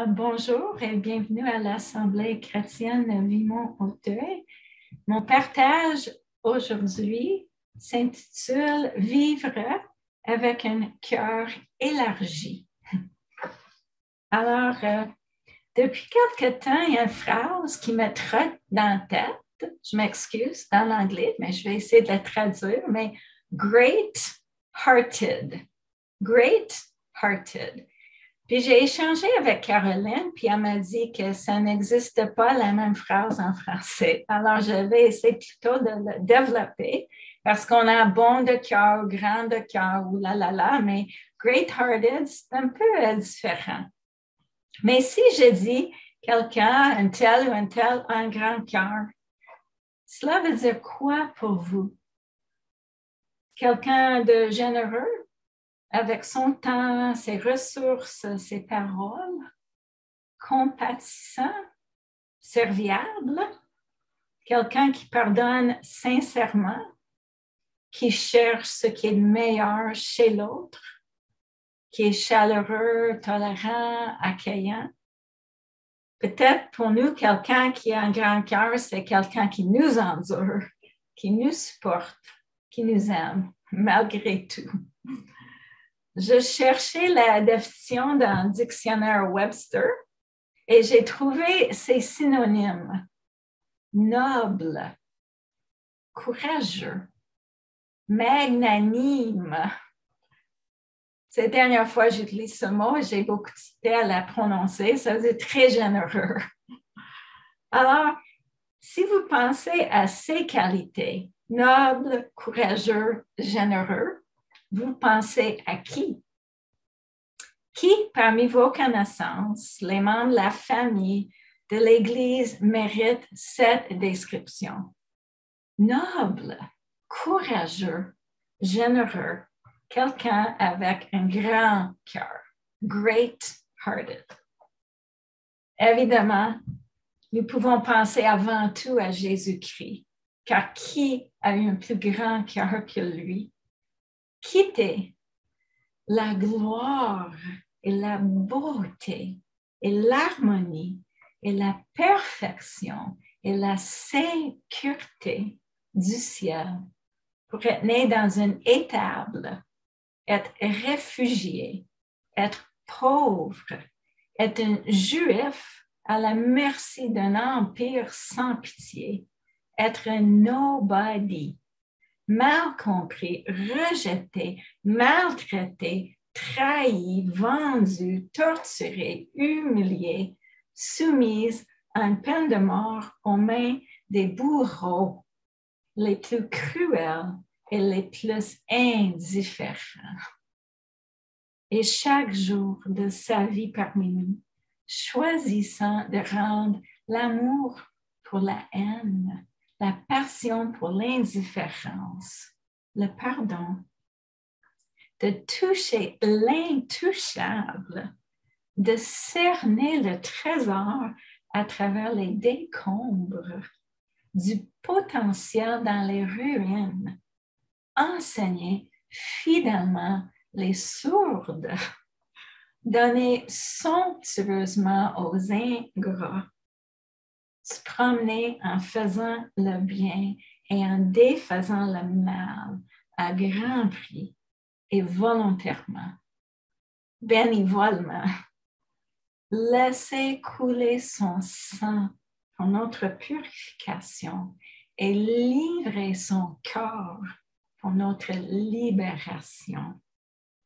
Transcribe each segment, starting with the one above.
Bonjour et bienvenue à l'Assemblée chrétienne Vimont-Hauteuil. Mon partage aujourd'hui s'intitule « Vivre avec un cœur élargi ». Alors, depuis quelque temps, il y a une phrase qui me trotte dans la tête. Je m'excuse dans l'anglais, mais je vais essayer de la traduire. Mais « great-hearted ». Great-hearted. Puis j'ai échangé avec Caroline, puis elle m'a dit que ça n'existe pas la même phrase en français. Alors, je vais essayer plutôt de le développer parce qu'on a bon de cœur, grand de cœur, ou mais great-hearted, c'est un peu différent. Mais si je dis quelqu'un, un tel ou un tel, a un grand cœur, cela veut dire quoi pour vous? Quelqu'un de généreux? Avec son temps, ses ressources, ses paroles, compatissant, serviable, quelqu'un qui pardonne sincèrement, qui cherche ce qui est meilleur chez l'autre, qui est chaleureux, tolérant, accueillant. Peut-être pour nous, quelqu'un qui a un grand cœur, c'est quelqu'un qui nous endure, qui nous supporte, qui nous aime, malgré tout. Je cherchais la définition dans le dictionnaire Webster et j'ai trouvé ces synonymes. Noble, courageux, magnanime. Cette dernière fois, j'utilise ce mot et j'ai beaucoup hésité à la prononcer. Ça veut dire très généreux. Alors, si vous pensez à ces qualités, noble, courageux, généreux, vous pensez à qui? Qui, parmi vos connaissances, les membres de la famille, de l'Église, mérite cette description? Noble, courageux, généreux, quelqu'un avec un grand cœur, great-hearted. Évidemment, nous pouvons penser avant tout à Jésus-Christ, car qui a eu un plus grand cœur que lui? Quitter la gloire et la beauté et l'harmonie et la perfection et la sécurité du ciel pour être né dans une étable, être réfugié, être pauvre, être un juif à la merci d'un empire sans pitié, être un nobody, mal compris, rejeté, maltraité, trahi, vendu, torturé, humilié, soumise à une peine de mort aux mains des bourreaux les plus cruels et les plus indifférents. Et chaque jour de sa vie parmi nous, choisissant de rendre l'amour pour la haine, la passion pour l'indifférence, le pardon, de toucher l'intouchable, de cerner le trésor à travers les décombres, du potentiel dans les ruines, enseigner fidèlement les sourdes, donner somptueusement aux ingrats, se promener en faisant le bien et en défaisant le mal à grand prix et volontairement, bénévolement, laisser couler son sang pour notre purification et livrer son corps pour notre libération.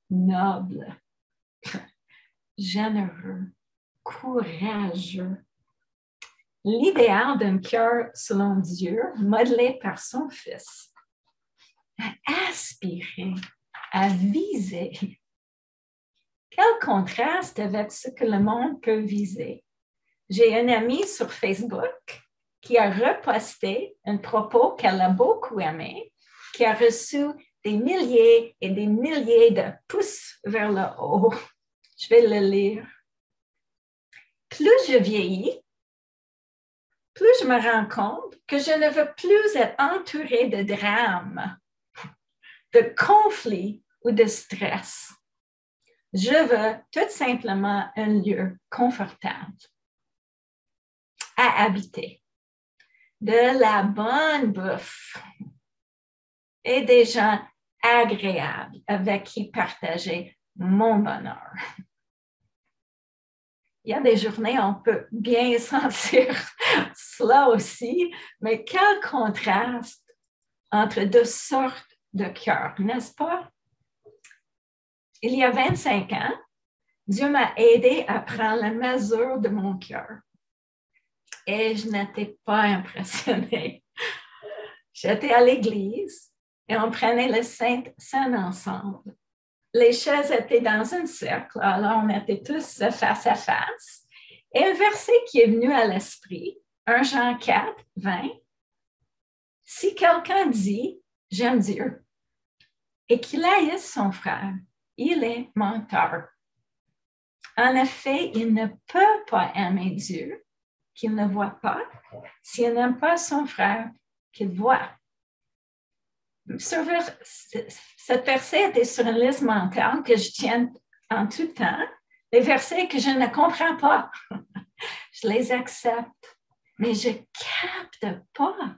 Noble, généreux, courageux. L'idéal d'un cœur selon Dieu, modelé par son Fils, à aspirer, à viser. Quel contraste avec ce que le monde peut viser. J'ai une amie sur Facebook qui a reposté un propos qu'elle a beaucoup aimé, qui a reçu des milliers et des milliers de pouces vers le haut. Je vais le lire. Plus je vieillis, plus je me rends compte que je ne veux plus être entourée de drames, de conflits ou de stress. Je veux tout simplement un lieu confortable à habiter, de la bonne bouffe et des gens agréables avec qui partager mon bonheur. Il y a des journées où on peut bien sentir cela aussi, mais quel contraste entre deux sortes de cœurs, n'est-ce pas? Il y a 25 ans, Dieu m'a aidé à prendre la mesure de mon cœur. Et je n'étais pas impressionnée. J'étais à l'église et on prenait le Saint ensemble. Les chaises étaient dans un cercle, alors on était tous face à face. Et un verset qui est venu à l'esprit, 1 Jean 4, 20, si quelqu'un dit « j'aime Dieu » et qu'il haïsse son frère, il est menteur. En effet, il ne peut pas aimer Dieu qu'il ne voit pas s'il n'aime pas son frère qu'il voit. Cette verset était sur une liste mentale que je tiens en tout temps. Les versets que je ne comprends pas, je les accepte, mais je ne capte pas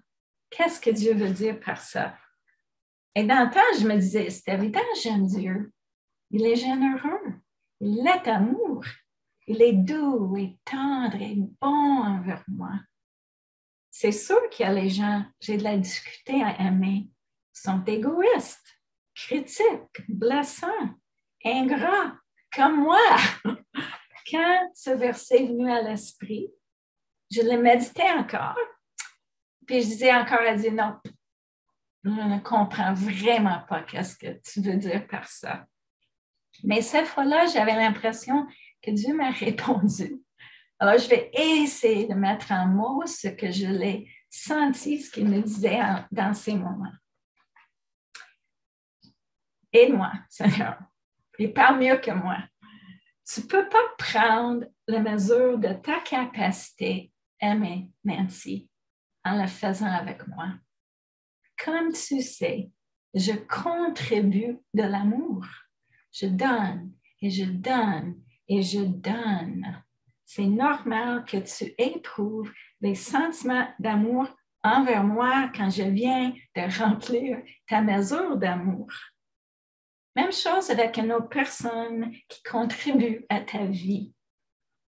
qu'est-ce que Dieu veut dire par ça. Et dans le temps, je me disais, c'est évident, j'aime Dieu. Il est généreux, il est amour, il est doux et tendre et bon envers moi. C'est sûr qu'il y a les gens, j'ai de la difficulté à aimer, sont égoïstes, critiques, blessants, ingrats, comme moi. Quand ce verset est venu à l'esprit, je le méditais encore, puis je disais encore à Dieu, non, je ne comprends vraiment pas qu'est-ce que tu veux dire par ça. Mais cette fois-là, j'avais l'impression que Dieu m'a répondu. Alors, je vais essayer de mettre en mots ce que je l'ai senti, ce qu'il me disait dans ces moments. Aide-moi, Seigneur, et parle mieux que moi. Tu ne peux pas prendre la mesure de ta capacité à aimer Nancy en le faisant avec moi. Comme tu sais, je contribue de l'amour. Je donne et je donne et je donne. C'est normal que tu éprouves des sentiments d'amour envers moi quand je viens de remplir ta mesure d'amour. Même chose avec une autre personne qui contribue à ta vie.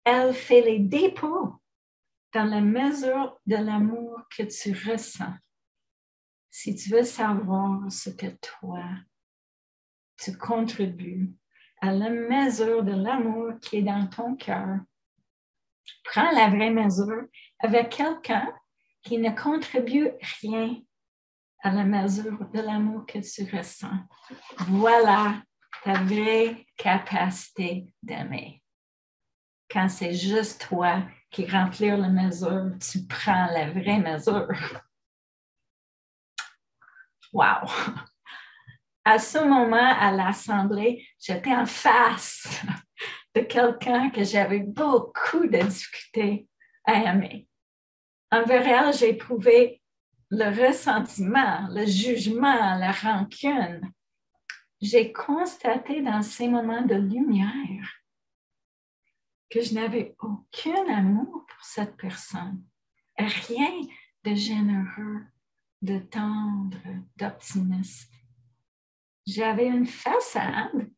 Elle fait les dépôts dans la mesure de l'amour que tu ressens. Si tu veux savoir ce que toi, tu contribues à la mesure de l'amour qui est dans ton cœur, prends la vraie mesure avec quelqu'un qui ne contribue rien à la mesure de l'amour que tu ressens. Voilà ta vraie capacité d'aimer. Quand c'est juste toi qui remplis la mesure, tu prends la vraie mesure. Wow! À ce moment, à l'Assemblée, j'étais en face de quelqu'un que j'avais beaucoup de difficultés à aimer. Envers elle, j'ai éprouvé le ressentiment, le jugement, la rancune. J'ai constaté dans ces moments de lumière que je n'avais aucun amour pour cette personne. Rien de généreux, de tendre, d'optimiste. J'avais une façade,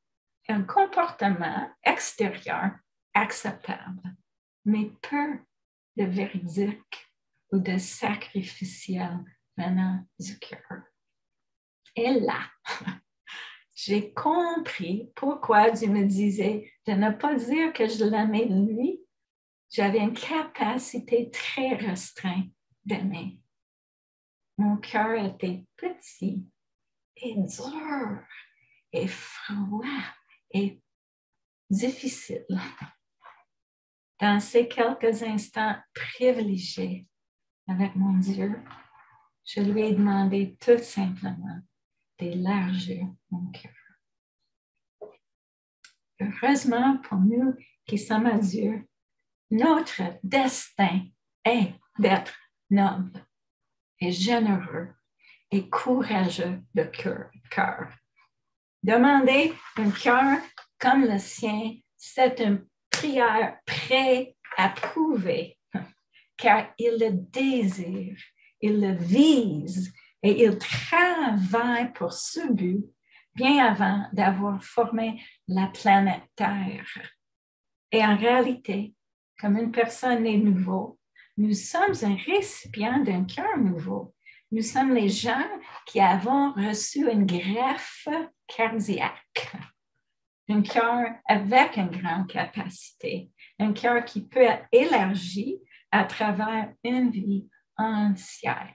un comportement extérieur acceptable, mais peu de véridique ou de sacrificiel venant du cœur. Et là, j'ai compris pourquoi Dieu me disait de ne pas dire que je l'aimais lui. J'avais une capacité très restreinte d'aimer. Mon cœur était petit et dur et froid et difficile. Dans ces quelques instants privilégiés avec mon Dieu, je lui ai demandé tout simplement d'élargir mon cœur. Heureusement pour nous qui sommes à Dieu, notre destin est d'être noble et généreux et courageux de cœur. Demandez un cœur comme le sien, c'est une prière prête à prouver, car il le désire, il le vise et il travaille pour ce but bien avant d'avoir formé la planète Terre. Et en réalité, comme une personne est nouveau, nous sommes un récipient d'un cœur nouveau. Nous sommes les gens qui avons reçu une greffe cardiaque, un cœur avec une grande capacité, un cœur qui peut être élargi à travers une vie entière.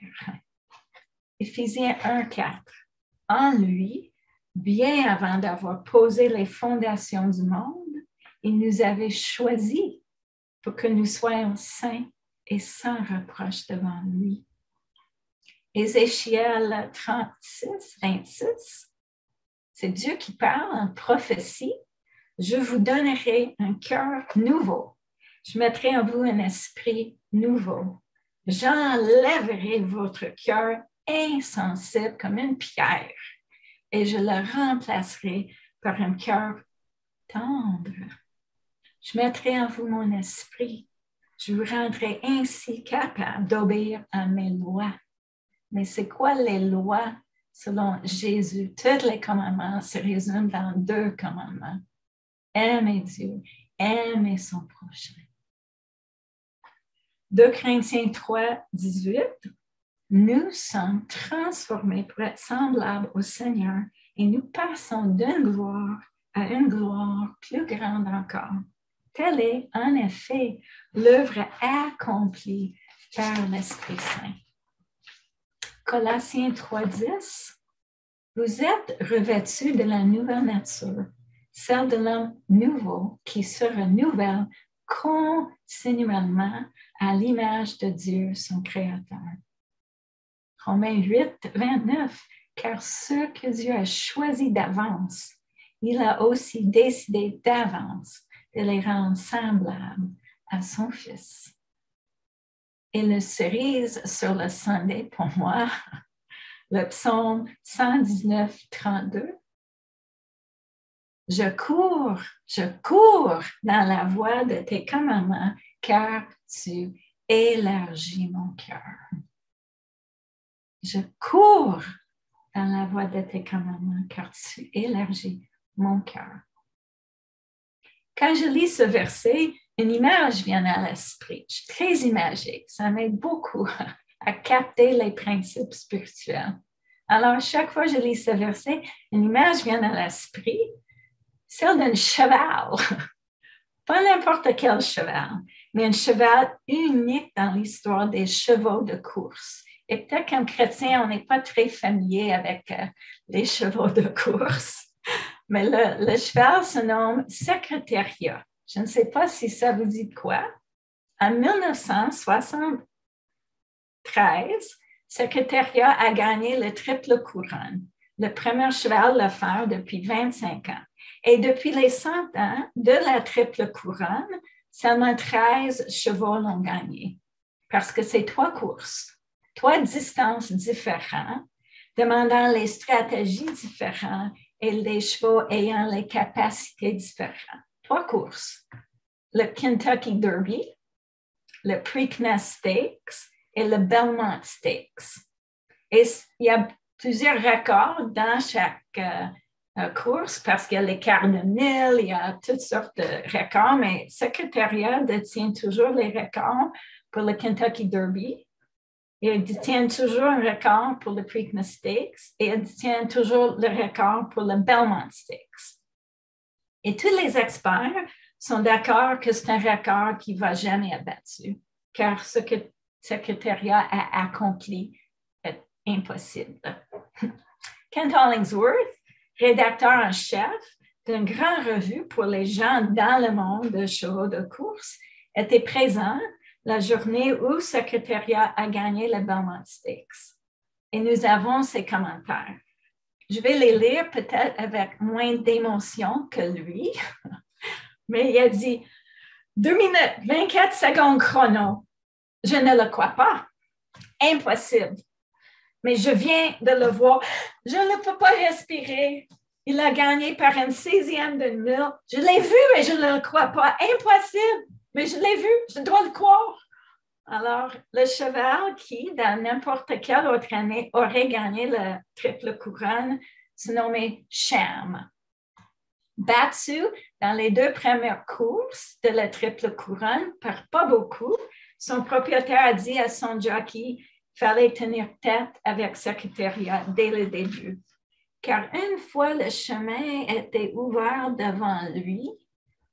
Éphésiens 1:4. En lui, bien avant d'avoir posé les fondations du monde, il nous avait choisis pour que nous soyons saints et sans reproche devant lui. Ézéchiel 36:26. C'est Dieu qui parle en prophétie. Je vous donnerai un cœur nouveau. Je mettrai en vous un esprit nouveau. J'enlèverai votre cœur insensible comme une pierre et je le remplacerai par un cœur tendre. Je mettrai en vous mon esprit. Je vous rendrai ainsi capable d'obéir à mes lois. Mais c'est quoi les lois selon Jésus? Tous les commandements se résument dans 2 commandements. Aimer Dieu, aimer son prochain. 2 Corinthiens 3:18. Nous sommes transformés pour être semblables au Seigneur et nous passons d'une gloire à une gloire plus grande encore. Telle est, en effet, l'œuvre accomplie par l'Esprit Saint. Colossiens 3:10. Vous êtes revêtus de la nouvelle nature, celle de l'homme nouveau qui se renouvelle continuellement à l'image de Dieu, son Créateur. Romains 8:29. Car ceux que Dieu a choisis d'avance, il a aussi décidé d'avance de les rendre semblables à son Fils. Et le cerise sur le sundae pour moi, le psaume 119:32. Je cours dans la voie de tes commandements, car tu élargis mon cœur. Je cours dans la voie de tes commandements, car tu élargis mon cœur. Quand je lis ce verset, une image vient à l'esprit. Je suis très imagée. Ça m'aide beaucoup à capter les principes spirituels. Alors, chaque fois que je lis ce verset, une image vient à l'esprit, celle d'un cheval. Pas n'importe quel cheval, mais un cheval unique dans l'histoire des chevaux de course. Et peut-être qu'un chrétien, on n'est pas très familier avec les chevaux de course. Mais le cheval se nomme Secretariat. Je ne sais pas si ça vous dit quoi. En 1973, Secretariat a gagné le triple couronne, le premier cheval à le faire depuis 25 ans. Et depuis les 100 ans de la triple couronne, seulement 13 chevaux l'ont gagné. Parce que c'est 3 courses, 3 distances différentes, demandant les stratégies différentes et les chevaux ayant les capacités différentes. 3 courses. Le Kentucky Derby, le Preakness Stakes et le Belmont Stakes. Et il y a plusieurs records dans chaque course parce qu'il y a les quarts de mille, il y a toutes sortes de records, mais Secretariat détient toujours les records pour le Kentucky Derby. Il détient toujours un record pour le Preakness Stakes et il détient toujours le record pour le Belmont Stakes. Et tous les experts sont d'accord que c'est un record qui ne va jamais être battu, car ce que le Secretariat a accompli est impossible. Kent Hollingsworth, rédacteur en chef d'une grande revue pour les gens dans le monde de chevaux de course, était présent la journée où le Secretariat a gagné le Belmont Stakes. Et nous avons ses commentaires. Je vais les lire peut-être avec moins d'émotion que lui, mais il a dit 2 minutes, 24 secondes chrono. Je ne le crois pas. Impossible. Mais je viens de le voir. Je ne peux pas respirer. Il a gagné par une 6e de 1000. Je l'ai vu et je ne le crois pas. Impossible, mais je l'ai vu, je dois le croire. Alors, le cheval qui, dans n'importe quelle autre année, aurait gagné la triple couronne, se nommait Sham. Battu dans les 2 premières courses de la triple couronne, par pas beaucoup, son propriétaire a dit à son jockey qu'il fallait tenir tête avec Secretariat dès le début. Car une fois le chemin était ouvert devant lui,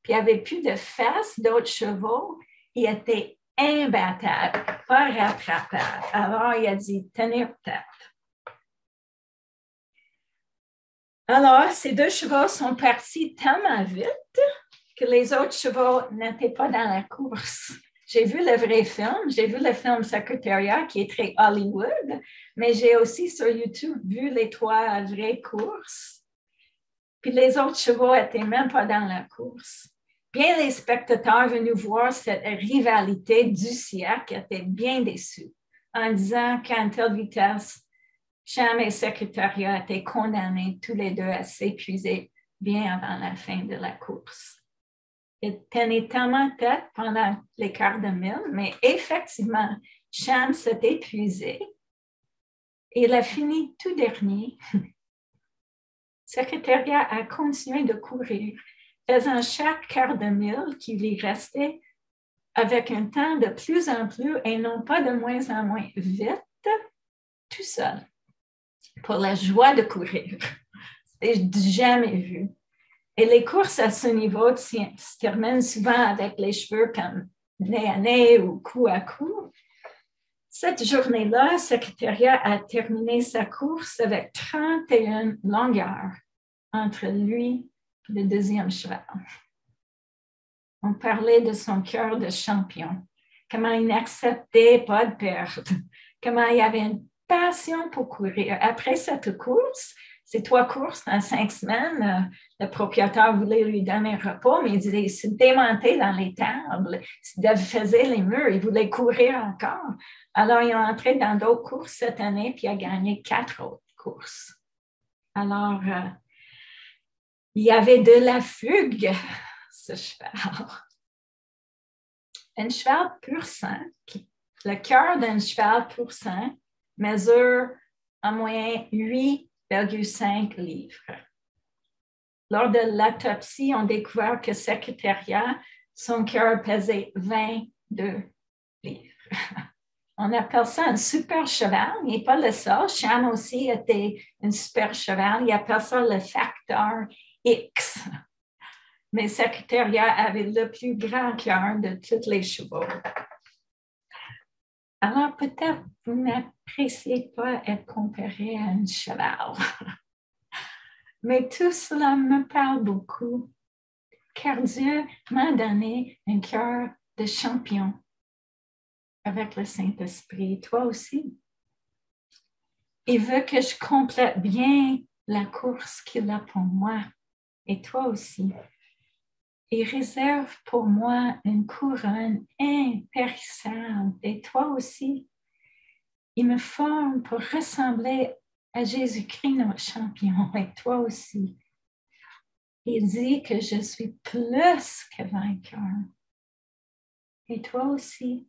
puis il n'y avait plus de fesses d'autres chevaux, il était imbattable, pas rattrapable. Alors, il a dit tenir tête. Alors, ces 2 chevaux sont partis tellement vite que les autres chevaux n'étaient pas dans la course. J'ai vu le vrai film, j'ai vu le film Secretariat qui est très Hollywood, mais j'ai aussi sur YouTube vu les 3 vraies courses. Puis les autres chevaux n'étaient même pas dans la course. Bien les spectateurs venus voir cette rivalité du siècle étaient bien déçus en disant qu'à une telle vitesse, Sham et Secretariat étaient condamnés tous les 2 à s'épuiser bien avant la fin de la course. Il tenait tellement tête pendant les quarts de mille, mais effectivement, Sham s'est épuisé et il a fini tout dernier. Secretariat a continué de courir, faisant chaque quart de mille qui lui restait avec un temps de plus en plus et non pas de moins en moins vite, tout seul, pour la joie de courir. C'est jamais vu. Et les courses à ce niveau se terminent souvent avec les cheveux comme nez à nez ou cou à cou. Cette journée-là, Secretariat a terminé sa course avec 31 longueurs entre lui et le 2e cheval. On parlait de son cœur de champion, comment il n'acceptait pas de perdre, comment il avait une passion pour courir. Après cette course, ces 3 courses en 5 semaines, le propriétaire voulait lui donner un repos, mais il disait qu'il se démontait dans les tables, il faisait les murs, il voulait courir encore. Alors, il est entré dans d'autres courses cette année, puis il a gagné 4 autres courses. Alors, il y avait de la fugue, ce cheval. Un cheval pur sang, le cœur d'un cheval pur sang mesure en moyenne 8,5 livres. Lors de l'autopsie, on a découvert que Secretariat, son cœur pesait 22 livres. On appelle ça un super cheval. Il n'est pas le seul. Sham aussi était un super cheval. Il appelle ça le facteur X. Mais Secretariat avait le plus grand cœur de tous les chevaux. Alors, peut-être vous n'appréciez pas être comparé à un cheval. Mais tout cela me parle beaucoup, car Dieu m'a donné un cœur de champion avec le Saint-Esprit. Toi aussi. Il veut que je complète bien la course qu'il a pour moi. Et toi aussi. Il réserve pour moi une couronne impérissable. Et toi aussi. Il me forme pour ressembler à Jésus-Christ, notre champion. Et toi aussi. Il dit que je suis plus que vainqueur. Et toi aussi.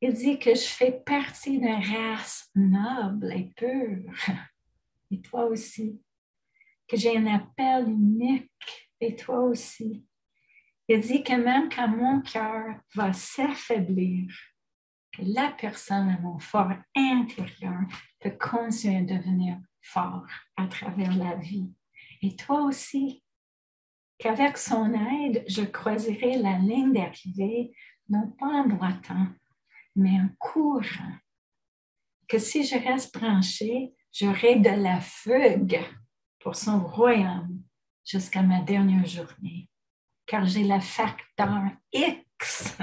Il dit que je fais partie d'une race noble et pure. Et toi aussi. Que j'ai un appel unique. Et toi aussi. Il dit que même quand mon cœur va s'affaiblir, que la personne à mon fort intérieur peut continuer à devenir fort à travers la vie. Et toi aussi. Qu'avec son aide, je croiserai la ligne d'arrivée, non pas en boitant, mais en courant. Que si je reste branché, j'aurai de la fugue pour son royaume jusqu'à ma dernière journée. Car j'ai le facteur X.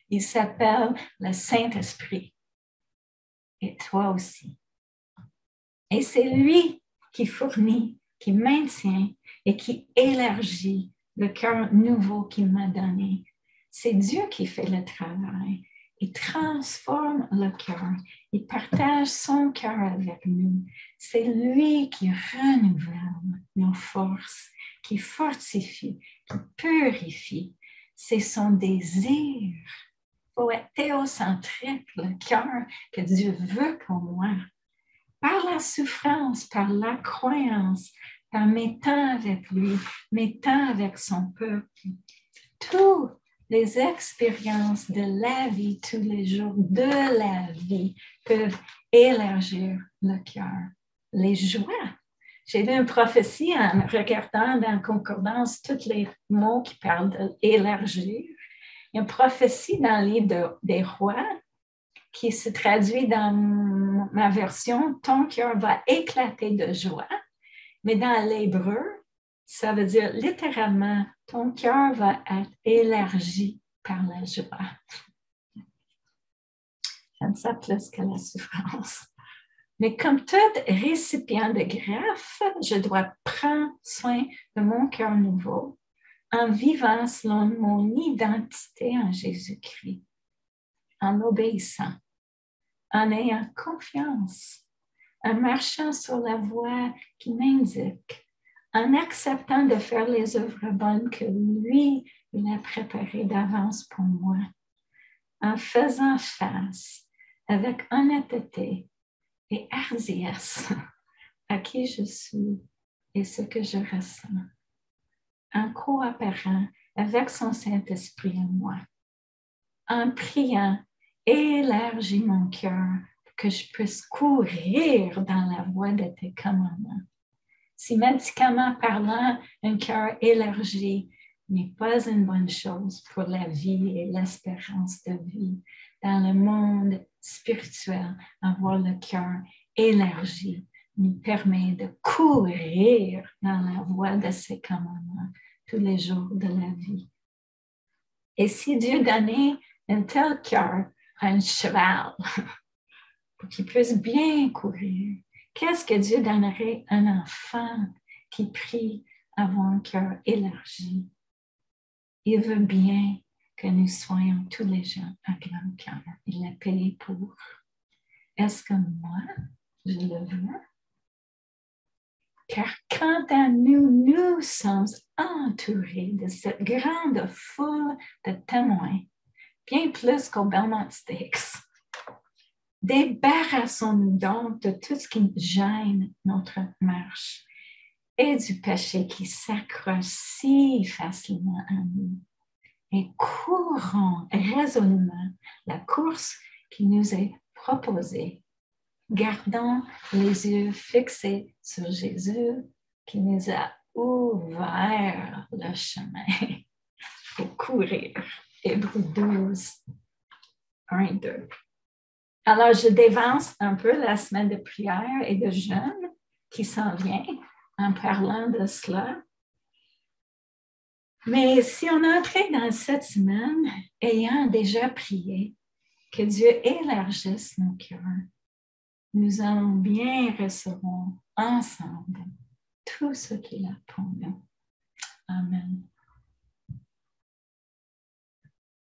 Il s'appelle le Saint-Esprit. Et toi aussi. Et c'est lui qui fournit, qui maintient et qui élargit le cœur nouveau qu'il m'a donné. C'est Dieu qui fait le travail. Il transforme le cœur. Il partage son cœur avec nous. C'est lui qui renouvelle nos forces, qui fortifie, qui purifie. C'est son désir. Il faut être théocentrique, le cœur que Dieu veut pour moi. Par la souffrance, par la croyance, par mes temps avec lui, mes temps avec son peuple. Toutes les expériences de la vie, tous les jours de la vie peuvent élargir le cœur. Les joies. J'ai lu une prophétie en regardant dans la concordance tous les mots qui parlent d'élargir. Il y a une prophétie dans le livre des rois qui se traduit dans ma version, ton cœur va éclater de joie. Mais dans l'hébreu, ça veut dire littéralement, ton cœur va être élargi par la joie. J'aime ça plus que la souffrance. Mais comme tout récipient de greffe, je dois prendre soin de mon cœur nouveau en vivant selon mon identité en Jésus-Christ, en obéissant, en ayant confiance, en marchant sur la voie qui m'indique, en acceptant de faire les œuvres bonnes que lui, il a préparées d'avance pour moi, en faisant face avec honnêteté et hardiesse à qui je suis et ce que je ressens, en coopérant avec son Saint-Esprit en moi, en priant, élargis mon cœur pour que je puisse courir dans la voie de tes commandements. Si médicalement parlant, un cœur élargi n'est pas une bonne chose pour la vie et l'espérance de vie, dans le monde spirituel, avoir le cœur élargi nous permet de courir dans la voie de ses commandements tous les jours de la vie. Et si Dieu donnait un tel cœur à un cheval pour qu'il puisse bien courir, qu'est-ce que Dieu donnerait à un enfant qui prie avoir un cœur élargi? Il veut bien que nous soyons tous les gens à grand cœur. Il l'a payé pour. Est-ce que moi, je le veux? Car quant à nous, nous sommes entourés de cette grande foule de témoins, bien plus qu'au Belmont Stakes. Débarrassons-nous donc de tout ce qui gêne notre marche et du péché qui s'accroche si facilement à nous. Et courons résolument la course qui nous est proposée. Gardons les yeux fixés sur Jésus qui nous a ouvert le chemin pour courir. Hébreux 12, 1 et 2. Alors, je dévance un peu la semaine de prière et de jeûne qui s'en vient en parlant de cela. Mais si on entrait dans cette semaine ayant déjà prié, que Dieu élargisse nos cœurs, nous allons bien recevoir ensemble tout ce qu'il a pour nous. Amen.